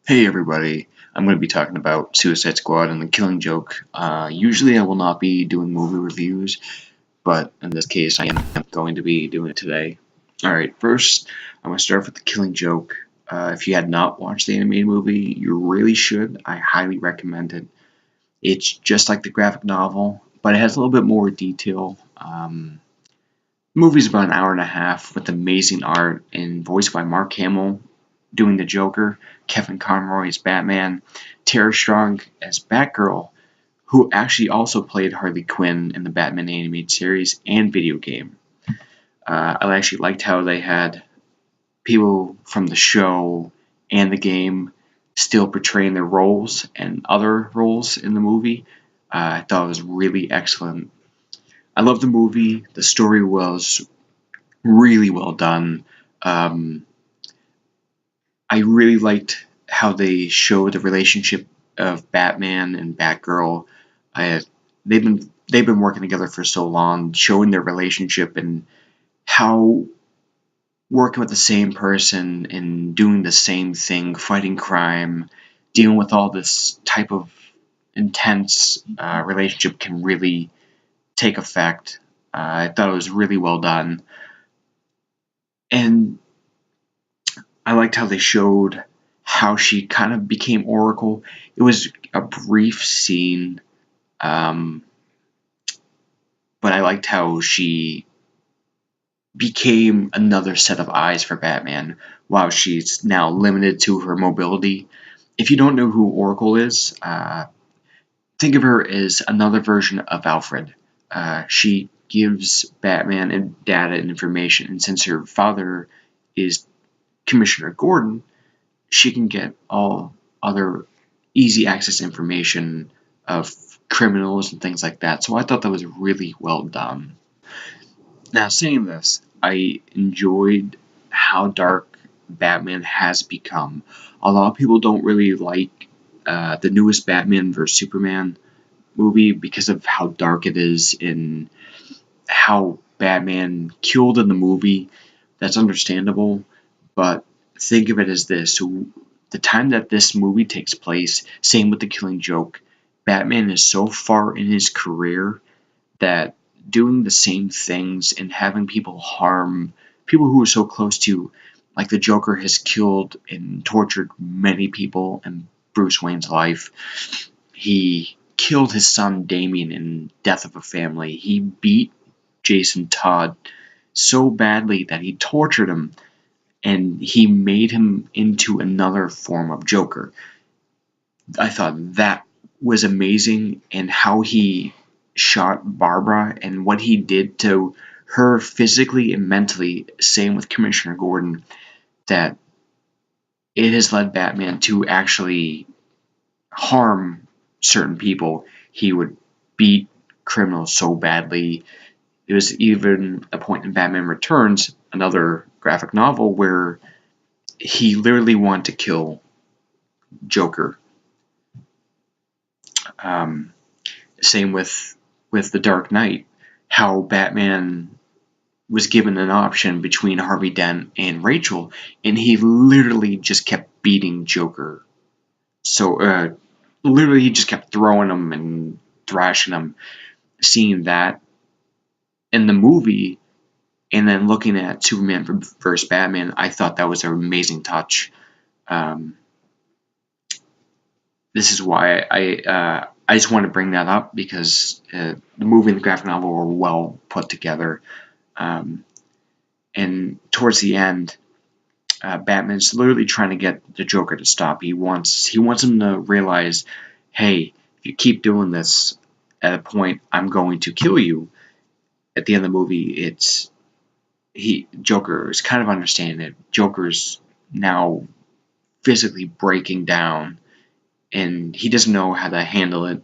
Hey everybody, I'm going to be talking about Suicide Squad and The Killing Joke. Usually I will not be doing movie reviews, but in this case I am going to be doing it today. Alright, first I'm going to start with The Killing Joke. If you had not watched the animated movie, you really should. I highly recommend it. It's just like the graphic novel, but it has a little bit more detail. The movie's about an hour and a half with amazing art and voiced by Mark Hamill doing the Joker, Kevin Conroy as Batman, Tara Strong as Batgirl, who actually also played Harley Quinn in the Batman animated series and video game. I actually liked how they had people from the show and the game still portraying their roles and other roles in the movie. I thought it was really excellent. I love the movie. The story was really well done. Um, I really liked how they showed the relationship of Batman and Batgirl. I, they've been working together for so long, showing their relationship and how working with the same person and doing the same thing, fighting crime, dealing with all this type of intense relationship can really take effect. I thought it was really well done, and I liked how they showed how she kind of became Oracle. It was a brief scene, um, but I liked how she became another set of eyes for Batman while she's now limited to her mobility. If you don't know who Oracle is, think of her as another version of Alfred. She gives Batman and data and information, and since her father is Commissioner Gordon, she can get all other easy access information of criminals and things like that. So I thought that was really well done. Now, saying this, I enjoyed how dark Batman has become. A lot of people don't really like the newest Batman vs Superman movie because of how dark it is and how Batman killed in the movie. That's understandable, but think of it as this: the time that this movie takes place, same with The Killing Joke, Batman is so far in his career that doing the same things and having people harm people who are so close to, like the Joker has killed and tortured many people in Bruce Wayne's life. He killed his son Damian in Death of a Family. He beat Jason Todd so badly that he tortured him and he made him into another form of Joker. I thought that was amazing, and how he shot Barbara and what he did to her physically and mentally. Same with Commissioner Gordon, that it has led Batman to actually harm certain people. He would beat criminals so badly. It was even a point in Batman Returns, another graphic novel, where he literally wanted to kill Joker. Um, Same with The Dark Knight, how Batman was given an option between Harvey Dent and Rachel, and he literally just kept beating Joker. So, literally, he just kept throwing him and thrashing him. Seeing that in the movie, and then looking at Superman vs. Batman, I thought that was an amazing touch. Um, this is why I just want to bring that up because the movie and the graphic novel were well put together. Um, and towards the end, Batman's literally trying to get the Joker to stop. He wants him to realize, hey, if you keep doing this, at a point I'm going to kill you. At the end of the movie, Joker is kind of understanding it. Joker's now physically breaking down, and he doesn't know how to handle it.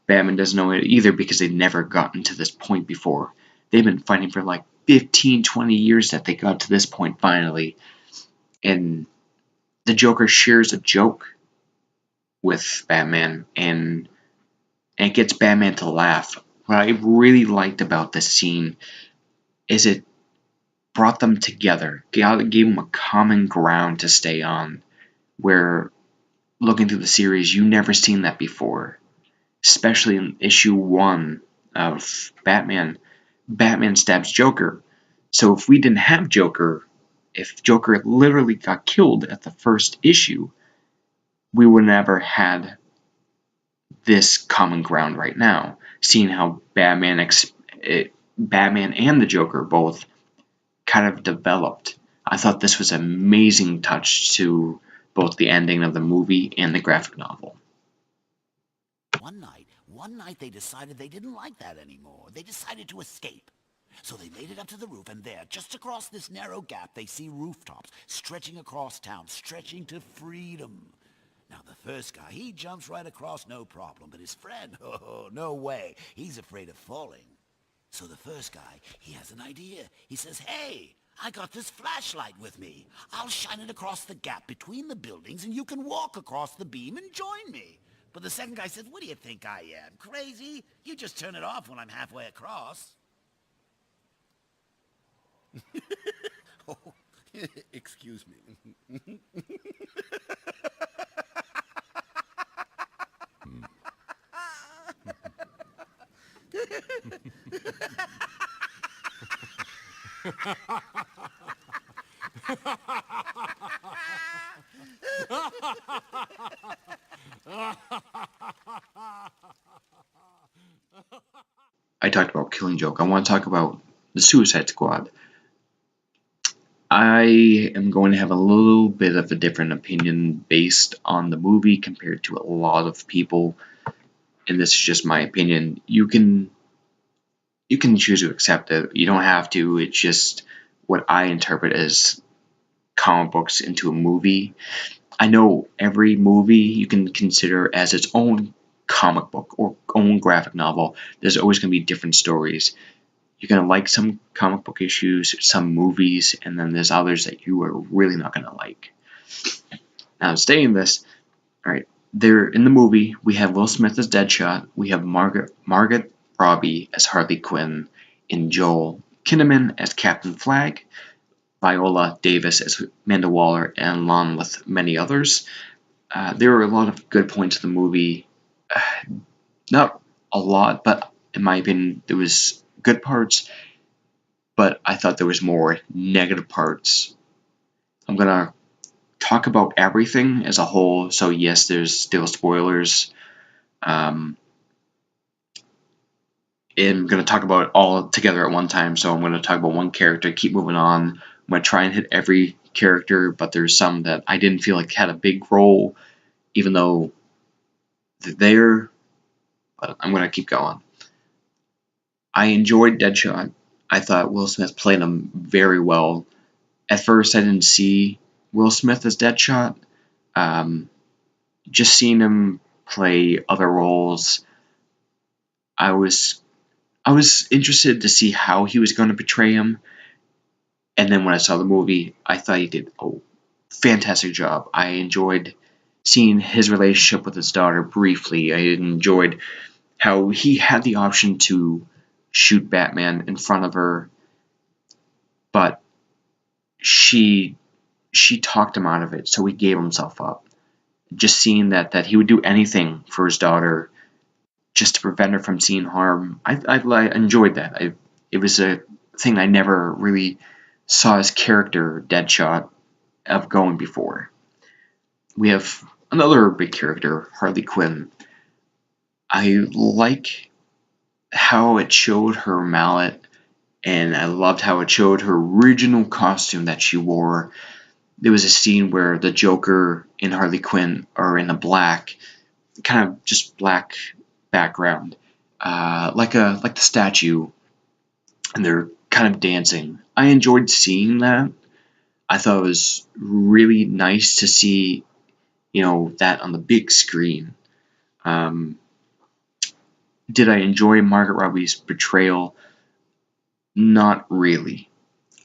Batman doesn't know it either because they've never gotten to this point before. They've been fighting for like 15, 20 years that they got to this point finally. And the Joker shares a joke with Batman, and it gets Batman to laugh. What I really liked about this scene is it brought them together, gave them a common ground to stay on, where looking through the series, you never seen that before, especially in issue 1 of Batman. Batman stabs Joker. So if we didn't have Joker, if Joker literally got killed at the first issue, we would never had this common ground right now. Seeing how Batman and the Joker both kind of developed, I thought this was an amazing touch to both the ending of the movie and the graphic novel. One night they decided they didn't like that anymore. They decided to escape. So they made it up to the roof, and there, just across this narrow gap, they see rooftops stretching across town, stretching to freedom. Now, the first guy, he jumps right across, no problem. But his friend, oh, no way. He's afraid of falling. So the first guy, he has an idea. He says, hey, I got this flashlight with me. I'll shine it across the gap between the buildings, and you can walk across the beam and join me. But the second guy says, what do you think I am, crazy? You just turn it off when I'm halfway across. Oh, excuse me. I talked about Killing Joke. I want to talk about the Suicide Squad. I am going to have a little bit of a different opinion based on the movie compared to a lot of people, and this is just my opinion. You can choose to accept it. You don't have to. It's just what I interpret as comic books into a movie. I know every movie you can consider as its own comic book or own graphic novel. There's always going to be different stories. You're going to like some comic book issues, some movies, and then there's others that you are really not going to like. Now, staying this, all right, there in the movie, we have Will Smith as Deadshot, we have Margaret Robbie as Harley Quinn, and Joel Kinnaman as Captain Flag, Viola Davis as Amanda Waller, and along with many others. There are a lot of good points in the movie. Not a lot, but in my opinion, there was good parts, but I thought there was more negative parts. I'm gonna talk about everything as a whole, so yes, there's still spoilers. And I'm gonna talk about it all together at one time, so I'm gonna talk about one character, keep moving on. I'm gonna try and hit every character, but there's some that I didn't feel like had a big role, even though they're there. But I'm gonna keep going. I enjoyed Deadshot. I thought Will Smith played him very well. At first, I didn't see Will Smith as Deadshot. Just seeing him play other roles, I was interested to see how he was going to portray him. And then when I saw the movie, I thought he did a fantastic job. I enjoyed seeing his relationship with his daughter briefly. I enjoyed how he had the option to shoot Batman in front of her, but she talked him out of it, so he gave himself up. Just seeing that he would do anything for his daughter just to prevent her from seeing harm, I enjoyed that. It was a thing I never really saw his character, Deadshot, of going before. We have another big character, Harley Quinn. I like how it showed her mallet, and I loved how it showed her original costume that she wore. There was a scene where the Joker and Harley Quinn are in a black, kind of just black background, like the statue, and they're kind of dancing. I enjoyed seeing that. I thought it was really nice to see, that on the big screen. Did I enjoy Margaret Robbie's portrayal? Not really.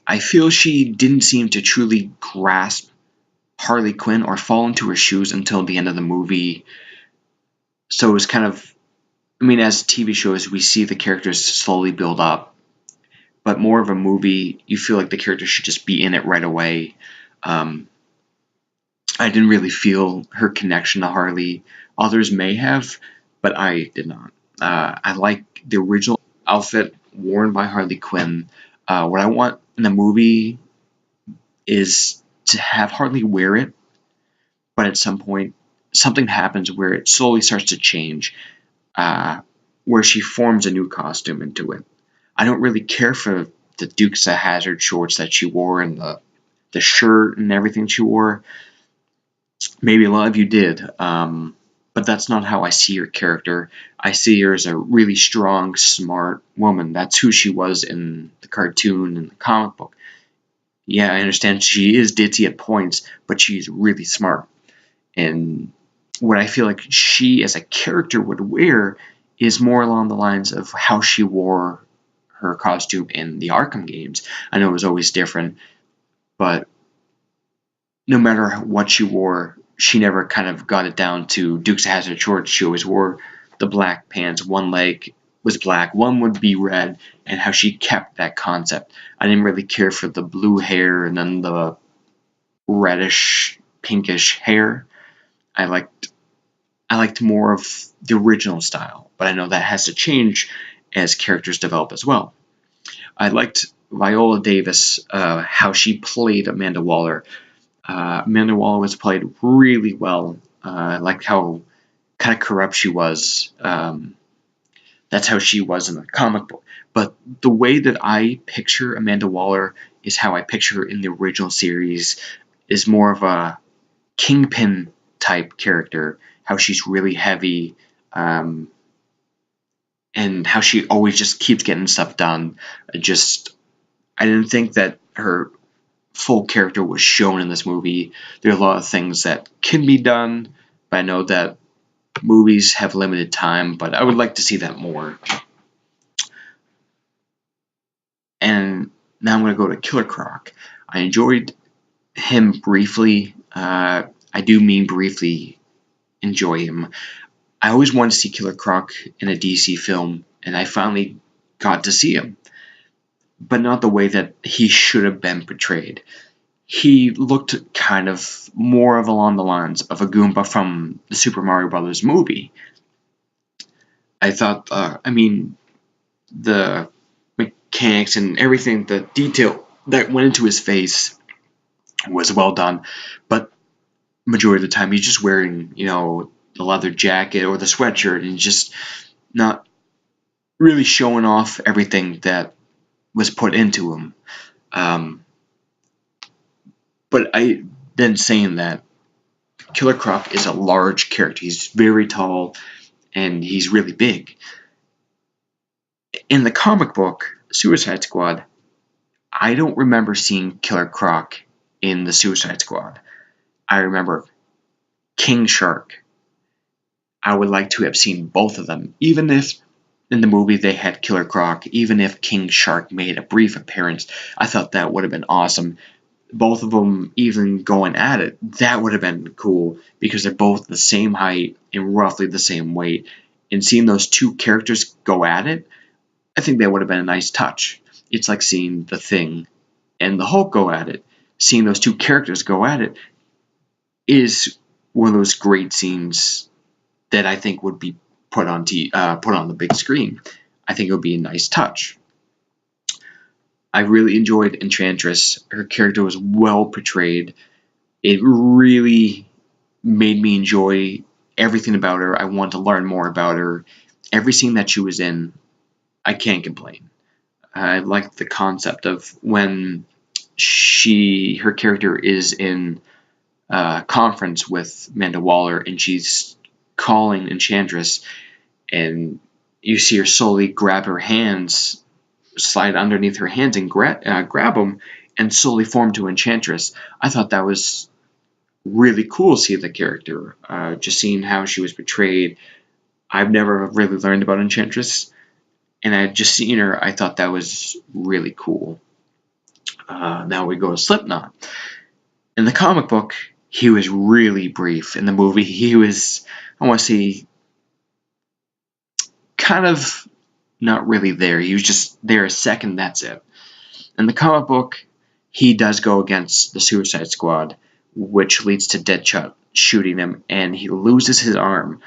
I feel she didn't seem to truly grasp Harley Quinn or fall into her shoes until the end of the movie. So it was kind of, as TV shows, we see the characters slowly build up, but more of a movie, you feel like the character should just be in it right away. I didn't really feel her connection to Harley. Others may have, but I did not. I like the original outfit worn by Harley Quinn. What I want in a movie is to have Harley wear it, but at some point something happens where it slowly starts to change, uh, where she forms a new costume into it. I don't really care for the Dukes of Hazzard shorts that she wore and the shirt and everything she wore. Maybe a lot of you did, but that's not how I see her character. I see her as a really strong, smart woman. That's who she was in the cartoon and the comic book. Yeah, I understand she is ditzy at points, but she's really smart. And what I feel like she as a character would wear is more along the lines of how she wore her costume in the Arkham games. I know it was always different, but no matter what she wore, she never kind of got it down to Dukes of Hazzard shorts. She always wore the black pants. One leg was black, one would be red, and how she kept that concept. I didn't really care for the blue hair and then the reddish, pinkish hair. I liked more of the original style, but I know that has to change as characters develop as well. I liked Viola Davis, how she played Amanda Waller. Amanda Waller was played really well. I liked how kind of corrupt she was. That's how she was in the comic book. But the way that I picture Amanda Waller is how I picture her in the original series, is more of a Kingpin type character. How she's really heavy, and how she always just keeps getting stuff done. I didn't think that her full character was shown in this movie. There are a lot of things that can be done, but I know that movies have limited time, but I would like to see that more. And now I'm going to go to Killer Croc. I enjoyed him briefly. I do mean briefly enjoy him. I always wanted to see Killer Croc in a DC film, and I finally got to see him, but not the way that he should have been portrayed. He looked kind of more of along the lines of a Goomba from the Super Mario Brothers movie. I thought, the mechanics and everything, the detail that went into his face was well done, but majority of the time he's just wearing, the leather jacket or the sweatshirt and just not really showing off everything that was put into him. But then saying that, Killer Croc is a large character. He's very tall and he's really big. In the comic book Suicide Squad, I don't remember seeing Killer Croc in the Suicide Squad. I remember King Shark. I would like to have seen both of them, even if in the movie they had Killer Croc, even if King Shark made a brief appearance. I thought that would have been awesome. Both of them even going at it, that would have been cool because they're both the same height and roughly the same weight. And seeing those two characters go at it, I think that would have been a nice touch. It's like seeing The Thing and the Hulk go at it. Seeing those two characters go at it is one of those great scenes that I think would be put on the big screen. I think it would be a nice touch. I really enjoyed Enchantress. Her character was well portrayed. It really made me enjoy everything about her. I want to learn more about her. Every scene that she was in, I can't complain. I like the concept of when her character is in a conference with Amanda Waller and she's calling Enchantress, and you see her slowly grab her hands, slide underneath her hands and grab them, and slowly form to Enchantress. I thought that was really cool to see the character, just seeing how she was portrayed. I've never really learned about Enchantress, and I had just seen her. I thought that was really cool. Now we go to Slipknot. In the comic book, he was really brief. In the movie, he was, I want to say, kind of not really there. He was just there a second, that's it. In the comic book, he does go against the Suicide Squad, which leads to Deadshot shooting him, and he loses his arm.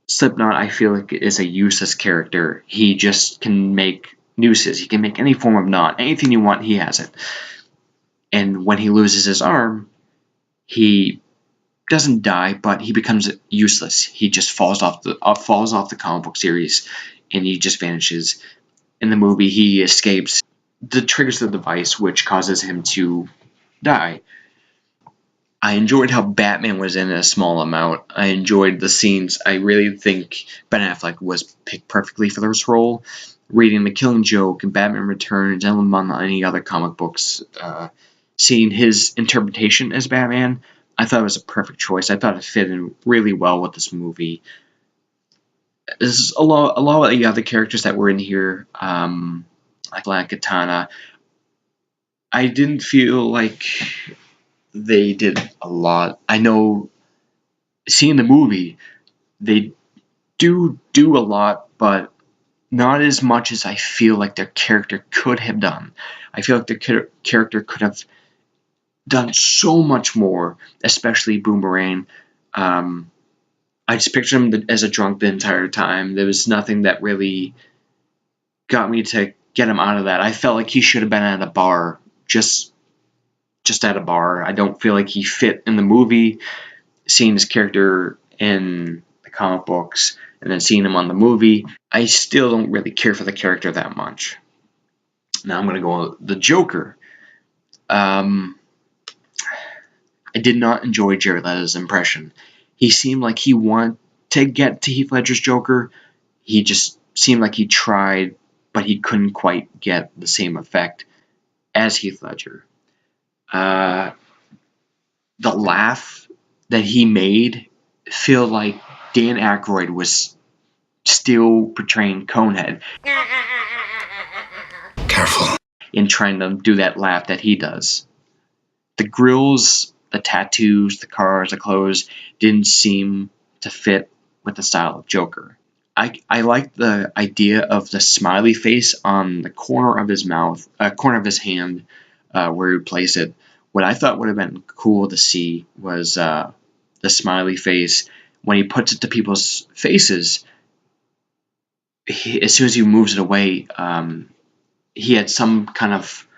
Slipknot, I feel like, is a useless character. He just can make nooses. He can make any form of knot. Anything you want, he has it. And when he loses his arm, he doesn't die, but he becomes useless. He just falls off the comic book series, and he just vanishes. In the movie, he escapes, triggers the device, which causes him to die. I enjoyed how Batman was in a small amount. I enjoyed the scenes. I really think Ben Affleck was picked perfectly for this role. Reading The Killing Joke and Batman Returns and among any other comic books, seeing his interpretation as Batman, I thought it was a perfect choice. I thought it fit in really well with this movie. There's a lot of the other characters that were in here, like Black Katana. I didn't feel like they did a lot. I know, seeing the movie, they do a lot, but not as much as I feel like their character could have done. I feel like their character could have done so much more, especially Boomerang. I just pictured him as a drunk the entire time. There was nothing that really got me to get him out of that. I felt like he should have been at a bar, just at a bar. I don't feel like he fit in the movie. Seeing his character in the comic books and then seeing him on the movie, I still don't really care for the character that much. Now I'm going to go with the Joker. I did not enjoy Jared Leto's impression. He seemed like he wanted to get to Heath Ledger's Joker. He just seemed like he tried, but he couldn't quite get the same effect as Heath Ledger. The laugh that he made feel like Dan Aykroyd was still portraying Conehead. Careful. In trying to do that laugh that he does. The grills, the tattoos, the cars, the clothes didn't seem to fit with the style of Joker. I like the idea of the smiley face on the corner of his mouth, corner of his hand, where he placed it. What I thought would have been cool to see was the smiley face when he puts it to people's faces. As soon as he moves it away, he had some kind of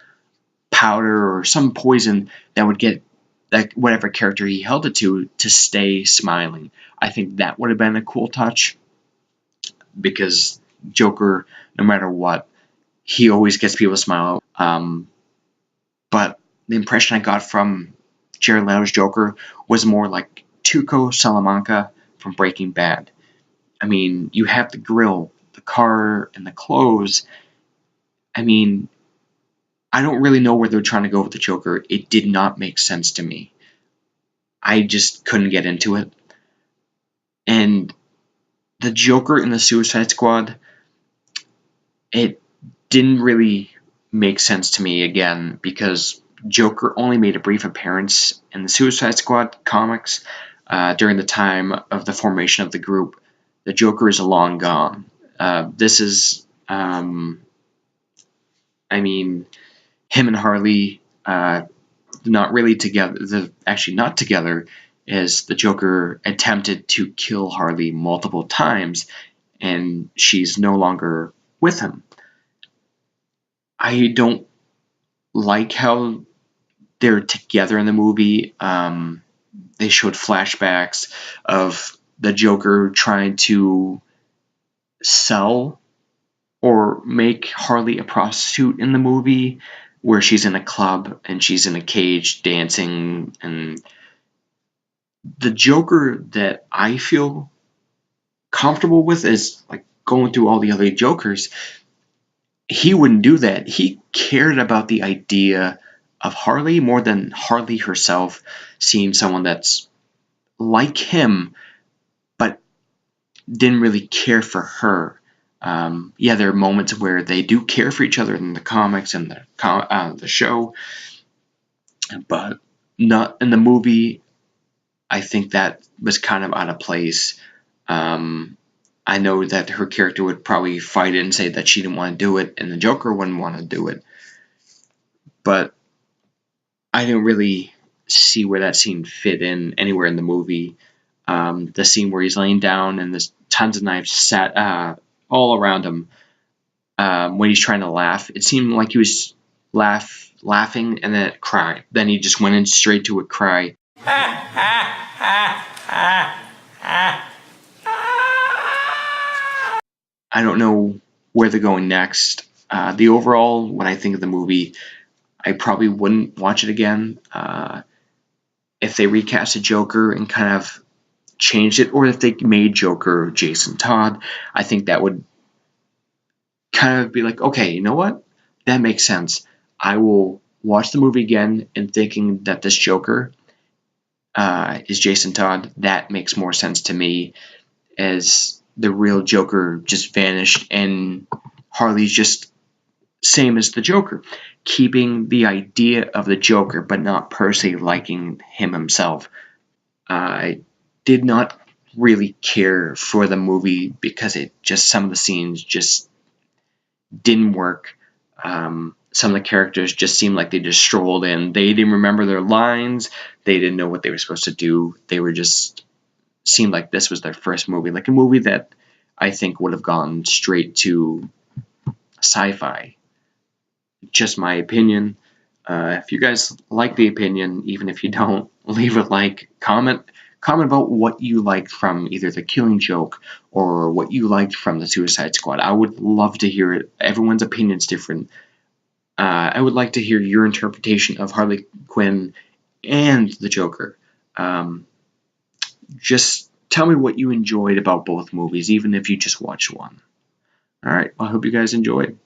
powder or some poison that would get that whatever character he held it to stay smiling. I think that would have been a cool touch, because Joker, no matter what, he always gets people to smile. But the impression I got from Jared Leto's Joker was more like Tuco Salamanca from Breaking Bad. I mean, you have the grill, the car, and the clothes. I mean, I don't really know where they're trying to go with the Joker. It did not make sense to me. I just couldn't get into it. And the Joker in the Suicide Squad, it didn't really make sense to me again, because Joker only made a brief appearance in the Suicide Squad comics during the time of the formation of the group. The Joker is long gone. This is, I mean, him and Harley, not really together. Actually, not together, as the Joker attempted to kill Harley multiple times, and she's no longer with him. I don't like how they're together in the movie. They showed flashbacks of the Joker trying to sell or make Harley a prostitute in the movie, where she's in a club and she's in a cage dancing. And the Joker that I feel comfortable with is like going through all the other Jokers. He wouldn't do that. He cared about the idea of Harley more than Harley herself, seeing someone that's like him but didn't really care for her. Yeah, there are moments where they do care for each other in the comics and the show, but not in the movie. I think that was kind of out of place. I know that her character would probably fight it and say that she didn't want to do it, and the Joker wouldn't want to do it. But I didn't really see where that scene fit in anywhere in the movie. The scene where he's laying down and there's tons of knives sat all around him when he's trying to laugh. It seemed like he was laughing and then cry. Then he just went in straight to a cry. I don't know where they're going next. The overall, when I think of the movie, I probably wouldn't watch it again. If they recast a Joker and kind of changed it, or if they made Joker Jason Todd, I think that would kind of be like, okay, you know what? That makes sense. I will watch the movie again and thinking that this Joker is Jason Todd. That makes more sense to me, as the real Joker just vanished and Harley's just same as the Joker, keeping the idea of the Joker but not per se liking him himself. I did not really care for the movie because some of the scenes just didn't work. Some of the characters just seemed like they just strolled in. They didn't remember their lines. They didn't know what they were supposed to do. They were just seemed like this was their first movie, like a movie that I think would have gone straight to sci-fi. Just my opinion. If you guys like the opinion, even if you don't, leave a like, comment about what you liked from either The Killing Joke or what you liked from The Suicide Squad. I would love to hear it. Everyone's opinion's different. I would like to hear your interpretation of Harley Quinn and the Joker. Just tell me what you enjoyed about both movies, even if you just watched one. All right, well, I hope you guys enjoyed.